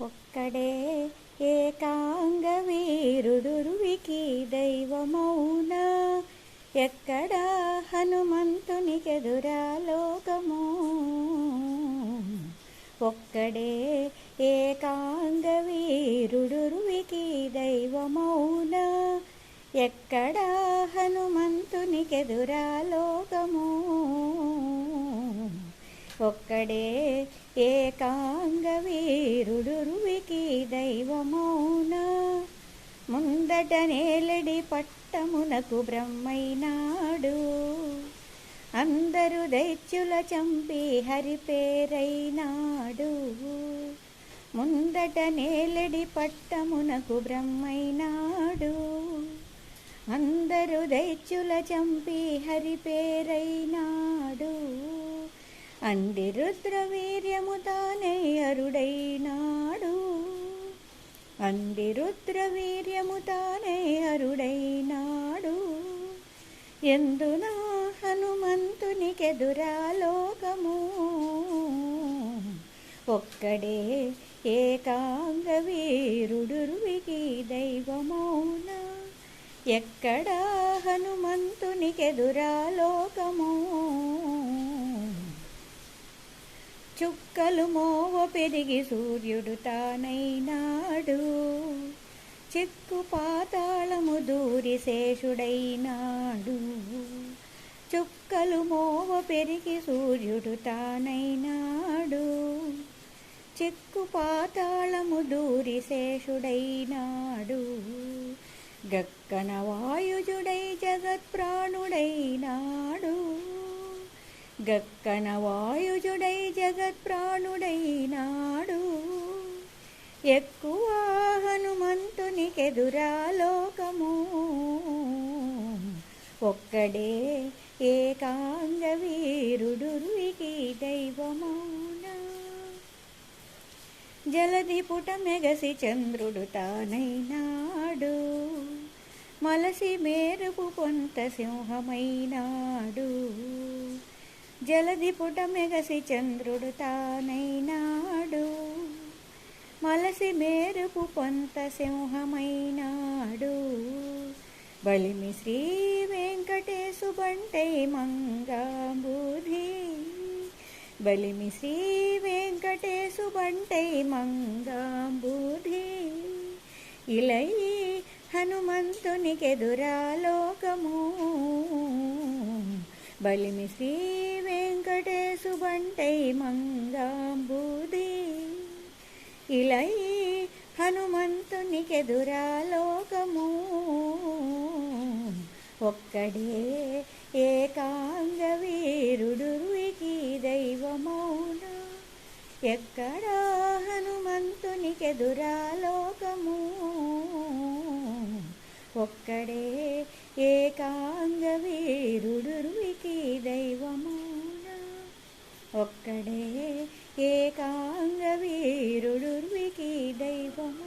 ఒక్కడే ఏకాంగ వీరుడురువికి దైవమౌనా ఎక్కడ హనుమంతునికెదురా లోకము. ఒక్కడే ఏకాంగ వీరుడురువికి దైవమౌనా ఎక్కడ హనుమంతునికెదురా లోకము. ఒక్కడే ఏకాంగ వీరుడురువికి దైవమౌనా ముందట నేలడి పట్టమునకు బ్రహ్మైనాడు. అందరు దైత్యుల చంపి హరిపేరైనాడు. ముందట నేలడి పట్టమునకు బ్రహ్మైనాడు. అందరు దైత్యుల చంపి హరిపేరైనాడు. అంది రుద్రవీర్యము తానే అరుడైనాడు. అంది రుద్రవీర్యము తానే అరుడైనాడు. ఎందున హనుమంతునికెదురా లోకము. ఒక్కడే ఏకాంగ వీరుడురువికి దైవమౌనా ఎక్కడ హనుమంతునికెదురా లోకము. చుక్కలు మోవ పెరిగి సూర్యుడు తానైనాడు. చిక్కు పాతాళము దూరి శేషుడైనాడు. చుక్కలు మోవ పెరిగి సూర్యుడు తానైనాడు. చిక్కు పాతాళము దూరి శేషుడైనాడు. గక్కన వాయుజుడై జగత్ప్రాణుడైనాడు. గక్కన వాయుజుడై జగత్ప్రాణుడైనాడు. ఎక్కువ హనుమంతునికెదురా లోకము. ఒక్కడే ఏకాంగ వీరుడురువికి దైవమౌనా జలధి పుటమెగసి చంద్రుడు తానైనాడు. మలసి మేరుపు పొంత సింహమైనాడు. జలధి పుటమెగసి చంద్రుడు తానైనాడు. మలసి మేరుపు పొంత సింహమైనాడు. బలిమి శ్రీ వెంకటేశు బంటై మంగాంబూధి. బలిమి శ్రీ వెంకటేశు బంటై మంగాంబూధి. ఇలై హనుమంతునికెదురా లోకము. బలిమి శ్రీ వెంకటేశు బంటై మంగాంబూధి. ఇలై హనుమంతునికెదురా లోకము. ఒక్కడే ఏకాంగ వీరుడురువికి దైవమౌనా ఎక్కడ హనుమంతునికెదురా లోకము. ఒక్కడే ఏకాంగ వీరుడురువికి దైవమౌనా ఒక్కడే ఏకాంగ వీరుడురువికి దైవం.